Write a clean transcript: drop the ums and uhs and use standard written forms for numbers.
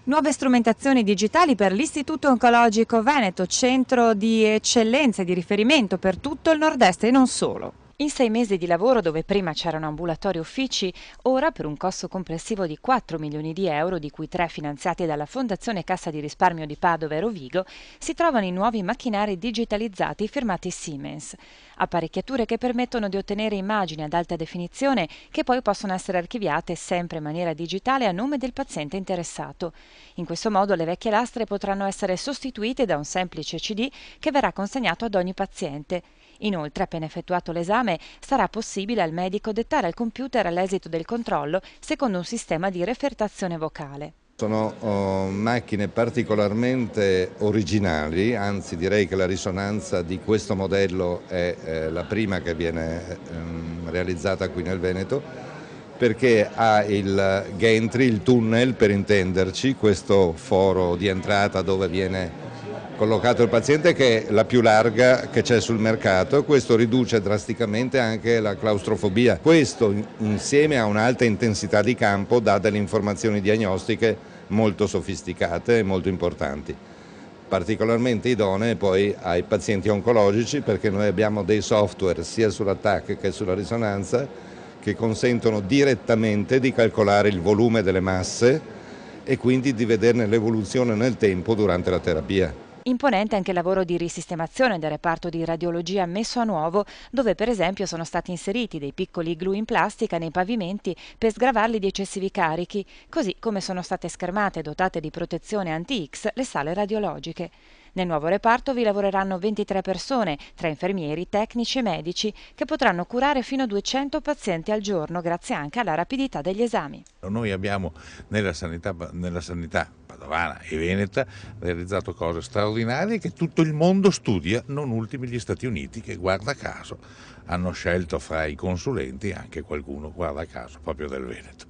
Nuove strumentazioni digitali per l'Istituto Oncologico Veneto, centro di eccellenza e di riferimento per tutto il nord-est e non solo. In 6 mesi di lavoro, dove prima c'erano ambulatori e uffici, ora per un costo complessivo di 4 milioni di euro, di cui 3 finanziati dalla Fondazione Cassa di Risparmio di Padova e Rovigo, si trovano i nuovi macchinari digitalizzati firmati Siemens. Apparecchiature che permettono di ottenere immagini ad alta definizione che poi possono essere archiviate sempre in maniera digitale a nome del paziente interessato. In questo modo le vecchie lastre potranno essere sostituite da un semplice CD che verrà consegnato ad ogni paziente. Inoltre, appena effettuato l'esame, sarà possibile al medico dettare al computer l'esito del controllo secondo un sistema di refertazione vocale. Sono macchine particolarmente originali, anzi direi che la risonanza di questo modello è la prima che viene realizzata qui nel Veneto, perché ha il gantry, il tunnel per intenderci, questo foro di entrata dove viene collocato il paziente, che è la più larga che c'è sul mercato, e questo riduce drasticamente anche la claustrofobia. Questo insieme a un'alta intensità di campo dà delle informazioni diagnostiche molto sofisticate e molto importanti, particolarmente idonee poi ai pazienti oncologici, perché noi abbiamo dei software sia sulla TAC che sulla risonanza che consentono direttamente di calcolare il volume delle masse e quindi di vederne l'evoluzione nel tempo durante la terapia. Imponente anche il lavoro di risistemazione del reparto di radiologia messo a nuovo, dove per esempio sono stati inseriti dei piccoli glu in plastica nei pavimenti per sgravarli di eccessivi carichi, così come sono state schermate e dotate di protezione anti-X le sale radiologiche. Nel nuovo reparto vi lavoreranno 23 persone, tra infermieri, tecnici e medici, che potranno curare fino a 200 pazienti al giorno, grazie anche alla rapidità degli esami. Noi abbiamo nella sanità padovana e veneta realizzato cose straordinarie che tutto il mondo studia, non ultimi gli Stati Uniti, che guarda caso hanno scelto fra i consulenti anche qualcuno, guarda caso, proprio del Veneto.